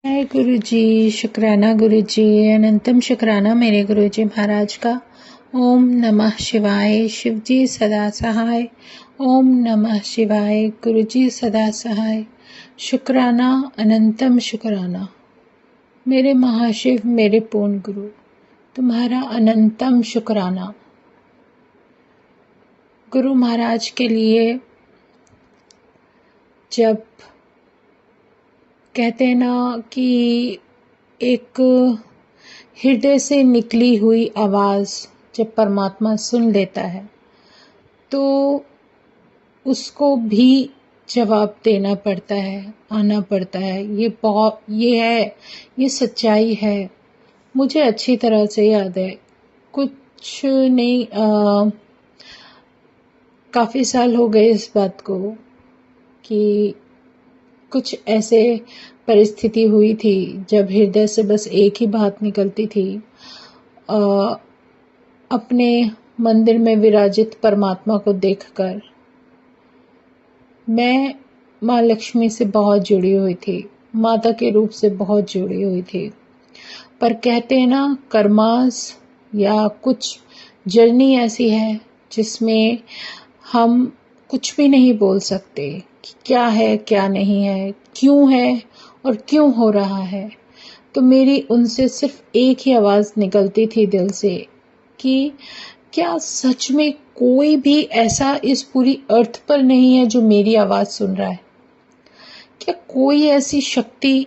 जय गुरु जी। शुक्राना गुरु जी, अनंतम शुक्राना मेरे गुरु जी महाराज का। ओम नमः शिवाय। शिव जी सदा सहाय। ओम नमः शिवाय। गुरु जी सदा सहाय। शुक्राना अनंतम शुक्राना मेरे महाशिव, मेरे पूर्ण गुरु, तुम्हारा अनंतम शुक्राना। गुरु महाराज के लिए जब कहते हैं ना कि एक हृदय से निकली हुई आवाज़ जब परमात्मा सुन लेता है तो उसको भी जवाब देना पड़ता है, आना पड़ता है। ये सच्चाई है। मुझे अच्छी तरह से याद है, कुछ नहीं, काफ़ी साल हो गए इस बात को कि कुछ ऐसे परिस्थिति हुई थी जब हृदय से बस एक ही बात निकलती थी, अपने मंदिर में विराजित परमात्मा को देखकर मैं माँ लक्ष्मी से बहुत जुड़ी हुई थी, माता के रूप से बहुत जुड़ी हुई थी। पर कहते हैं ना, कर्मास या कुछ जर्नी ऐसी है जिसमें हम कुछ भी नहीं बोल सकते कि क्या है क्या नहीं है, क्यों है और क्यों हो रहा है। तो मेरी उनसे सिर्फ एक ही आवाज़ निकलती थी दिल से कि क्या सच में कोई भी ऐसा इस पूरी अर्थ पर नहीं है जो मेरी आवाज़ सुन रहा है? क्या कोई ऐसी शक्ति,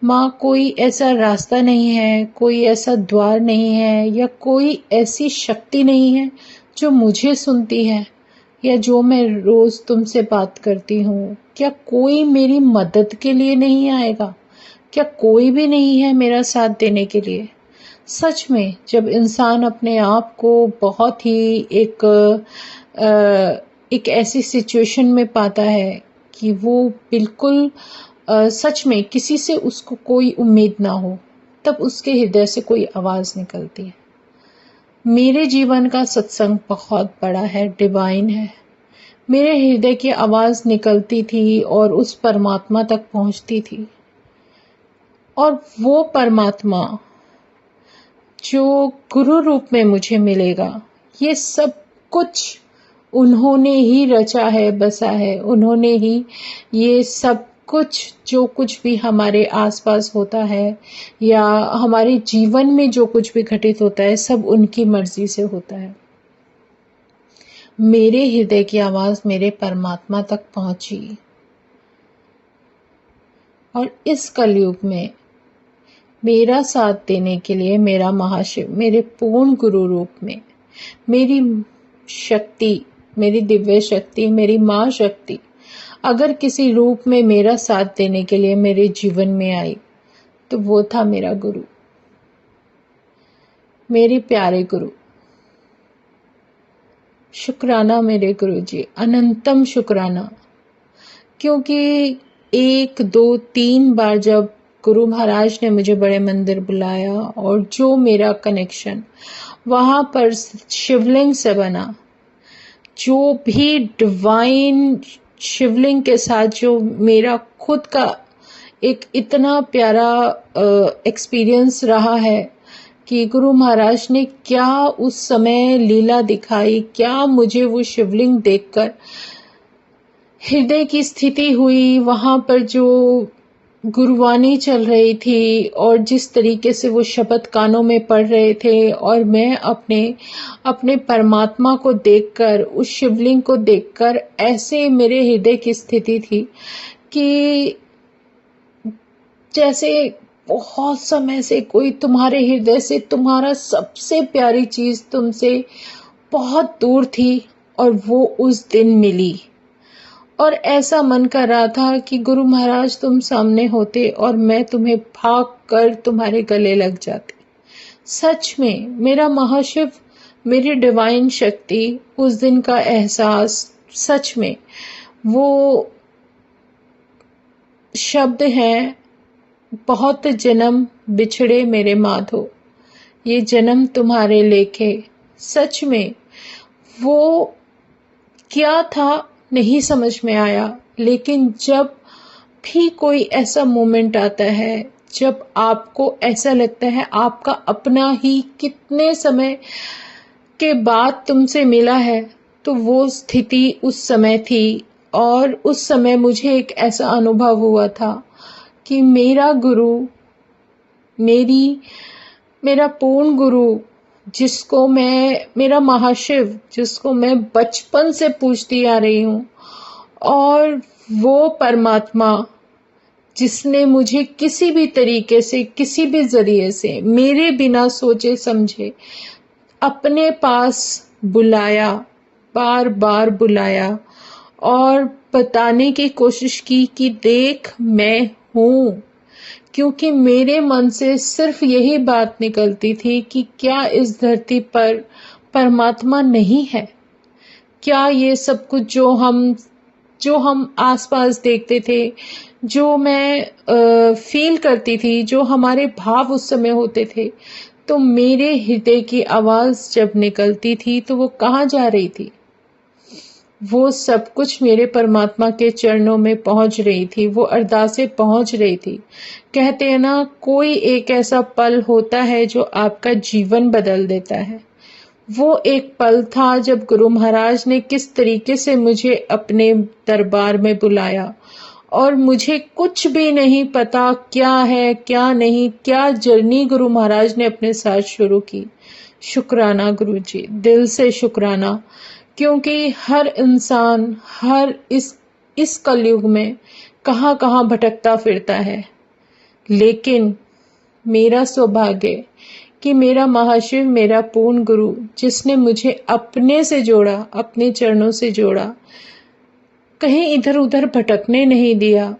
माँ, कोई ऐसा रास्ता नहीं है, कोई ऐसा द्वार नहीं है, या कोई ऐसी शक्ति नहीं है जो मुझे सुनती है, या जो मैं रोज़ तुमसे बात करती हूँ? क्या कोई मेरी मदद के लिए नहीं आएगा? क्या कोई भी नहीं है मेरा साथ देने के लिए? सच में जब इंसान अपने आप को बहुत ही एक ऐसी सिचुएशन में पाता है कि वो बिल्कुल सच में किसी से उसको कोई उम्मीद ना हो, तब उसके हृदय से कोई आवाज़ निकलती है। मेरे जीवन का सत्संग बहुत बड़ा है, डिवाइन है। मेरे हृदय की आवाज़ निकलती थी और उस परमात्मा तक पहुंचती थी, और वो परमात्मा जो गुरु रूप में मुझे मिलेगा, ये सब कुछ उन्होंने ही रचा है, बसा है। उन्होंने ही ये सब कुछ, जो कुछ भी हमारे आसपास होता है या हमारे जीवन में जो कुछ भी घटित होता है, सब उनकी मर्जी से होता है। मेरे हृदय की आवाज़ मेरे परमात्मा तक पहुंची, और इस कलयुग में मेरा साथ देने के लिए मेरा महाशिव, मेरे पूर्ण गुरु रूप में मेरी शक्ति, मेरी दिव्य शक्ति, मेरी माँ शक्ति अगर किसी रूप में मेरा साथ देने के लिए मेरे जीवन में आई, तो वो था मेरा गुरु, मेरे प्यारे गुरु। शुक्राना मेरे गुरु जी, अनंतम शुक्राना। क्योंकि 1, 2, 3 बार जब गुरु महाराज ने मुझे बड़े मंदिर बुलाया और जो मेरा कनेक्शन वहाँ पर शिवलिंग से बना, जो भी डिवाइन शिवलिंग के साथ जो मेरा खुद का एक इतना प्यारा एक्सपीरियंस रहा है कि गुरु महाराज ने क्या उस समय लीला दिखाई, क्या मुझे वो शिवलिंग देखकर हृदय की स्थिति हुई, वहाँ पर जो गुरुवाणी चल रही थी और जिस तरीके से वो शब्द कानों में पड़ रहे थे, और मैं अपने परमात्मा को देखकर, उस शिवलिंग को देखकर ऐसे मेरे हृदय की स्थिति थी कि जैसे बहुत समय से कोई तुम्हारे हृदय से, तुम्हारा सबसे प्यारी चीज तुमसे बहुत दूर थी और वो उस दिन मिली। और ऐसा मन कर रहा था कि गुरु महाराज तुम सामने होते और मैं तुम्हें भाग कर तुम्हारे गले लग जाती। सच में मेरा महाशिव, मेरी डिवाइन शक्ति, उस दिन का एहसास, सच में वो शब्द हैं, बहुत जन्म बिछड़े मेरे माधो, ये जन्म तुम्हारे लेखे। सच में वो क्या था नहीं समझ में आया, लेकिन जब भी कोई ऐसा मोमेंट आता है जब आपको ऐसा लगता है आपका अपना ही कितने समय के बाद तुमसे मिला है, तो वो स्थिति उस समय थी। और उस समय मुझे एक ऐसा अनुभव हुआ था कि मेरा गुरु, मेरा पूर्ण गुरु, मेरा महाशिव, जिसको मैं बचपन से पूजती आ रही हूँ, और वो परमात्मा जिसने मुझे किसी भी तरीके से, किसी भी जरिए से, मेरे बिना सोचे समझे अपने पास बुलाया, बार बार बुलाया और बताने की कोशिश की कि देख मैं हूँ। क्योंकि मेरे मन से सिर्फ यही बात निकलती थी कि क्या इस धरती पर परमात्मा नहीं है? क्या ये सब कुछ जो हम आसपास देखते थे, जो मैं फील करती थी, जो हमारे भाव उस समय होते थे, तो मेरे हृदय की आवाज जब निकलती थी तो वो कहाँ जा रही थी? वो सब कुछ मेरे परमात्मा के चरणों में पहुंच रही थी, वो अरदासें पहुंच रही थी। कहते हैं ना, कोई एक ऐसा पल होता है जो आपका जीवन बदल देता है। वो एक पल था जब गुरु महाराज ने किस तरीके से मुझे अपने दरबार में बुलाया, और मुझे कुछ भी नहीं पता क्या है क्या नहीं, क्या जर्नी गुरु महाराज ने अपने साथ शुरू की। शुक्राना गुरु जी, दिल से शुक्राना। क्योंकि हर इंसान इस कलयुग में कहाँ कहाँ भटकता फिरता है, लेकिन मेरा सौभाग्य कि मेरा महाशिव, मेरा पूर्ण गुरु, जिसने मुझे अपने से जोड़ा, अपने चरणों से जोड़ा, कहीं इधर उधर भटकने नहीं दिया।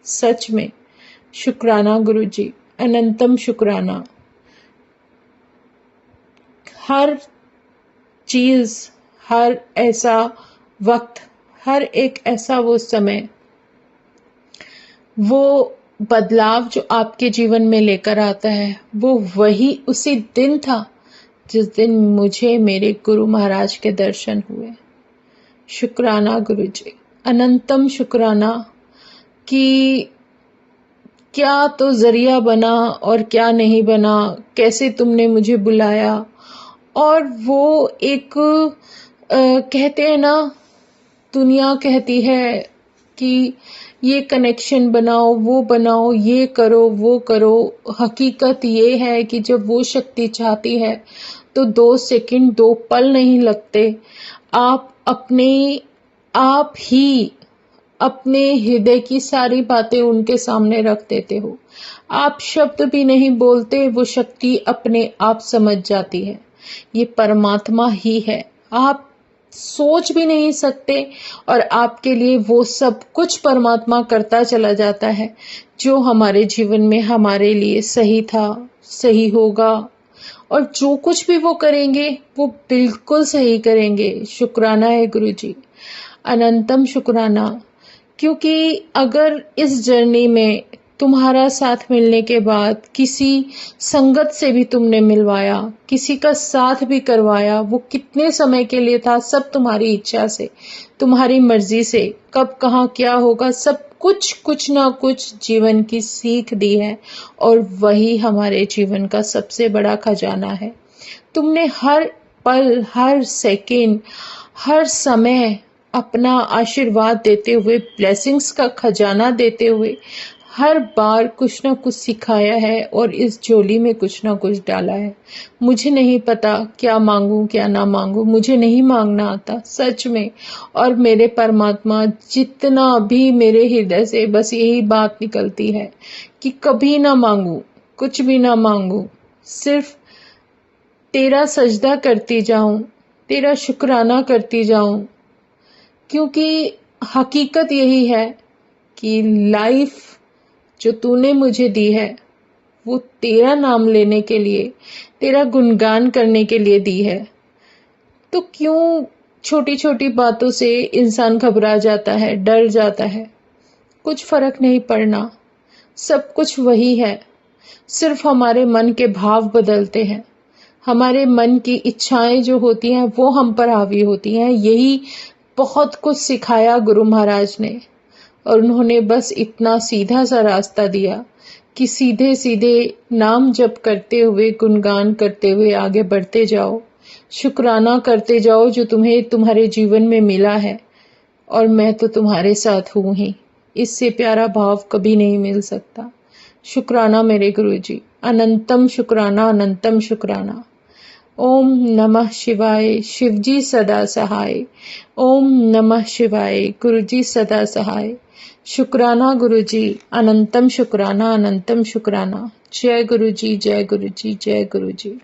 सच में शुक्राना गुरु जी, अनंतम शुक्राना। हर चीज, हर ऐसा वक्त, हर एक ऐसा वो समय, वो बदलाव जो आपके जीवन में लेकर आता है, वो वही उसी दिन था जिस दिन मुझे मेरे गुरु महाराज के दर्शन हुए। शुक्राना गुरु जी, अनंतम शुक्राना कि क्या तो जरिया बना और क्या नहीं बना, कैसे तुमने मुझे बुलाया। और वो एक कहते हैं ना, दुनिया कहती है कि ये कनेक्शन बनाओ, ये करो, वो करो। हकीकत ये है कि जब वो शक्ति चाहती है तो 2 सेकंड, 2 पल नहीं लगते। आप ही अपने हृदय की सारी बातें उनके सामने रख देते हो। आप शब्द भी नहीं बोलते, वो शक्ति अपने आप समझ जाती है। ये परमात्मा ही है। आप सोच भी नहीं सकते, और आपके लिए वो सब कुछ परमात्मा करता चला जाता है जो हमारे जीवन में हमारे लिए सही था, सही होगा, और जो कुछ भी वो करेंगे वो बिल्कुल सही करेंगे। शुक्राना है गुरु जी, अनंतम शुक्राना। क्योंकि अगर इस जर्नी में तुम्हारा साथ मिलने के बाद किसी संगत से भी तुमने मिलवाया, किसी का साथ भी करवाया, वो कितने समय के लिए था, सब तुम्हारी इच्छा से, तुम्हारी मर्जी से, कब कहाँ क्या होगा, सब कुछ ना कुछ जीवन की सीख दी है। और वही हमारे जीवन का सबसे बड़ा खजाना है। तुमने हर पल, हर सेकंड, हर समय अपना आशीर्वाद देते हुए, ब्लेसिंग्स का खजाना देते हुए, हर बार कुछ ना कुछ सिखाया है और इस झोली में कुछ ना कुछ डाला है। मुझे नहीं पता क्या मांगूं क्या ना मांगूं, मुझे नहीं मांगना आता सच में। और मेरे परमात्मा, जितना भी मेरे हृदय से बस यही बात निकलती है कि कभी ना मांगू, कुछ भी ना मांगू, सिर्फ तेरा सजदा करती जाऊं, तेरा शुक्राना करती जाऊं। क्योंकि हकीकत यही है कि लाइफ जो तूने मुझे दी है वो तेरा नाम लेने के लिए, तेरा गुणगान करने के लिए दी है। तो क्यों छोटी छोटी बातों से इंसान घबरा जाता है, डर जाता है? कुछ फर्क नहीं पड़ना, सब कुछ वही है। सिर्फ हमारे मन के भाव बदलते हैं, हमारे मन की इच्छाएं जो होती हैं वो हम पर हावी होती हैं। यही बहुत कुछ सिखाया गुरु महाराज ने। और उन्होंने बस इतना सीधा सा रास्ता दिया कि सीधे सीधे नाम जप करते हुए, गुणगान करते हुए आगे बढ़ते जाओ, शुक्राना करते जाओ जो तुम्हें तुम्हारे जीवन में मिला है, और मैं तो तुम्हारे साथ हूं ही। इससे प्यारा भाव कभी नहीं मिल सकता। शुक्राना मेरे गुरुजी, अनंतम शुक्राना, अनंतम शुक्राना। ओम नमः शिवाय, शिवजी सदा सहाय। ओम नमः शिवाय, गुरुजी सदा सहाय। शुक्राना गुरुजी, अनंतम शुक्राना, अनंतम शुक्राना। जय गुरुजी, जय गुरुजी, जय गुरुजी।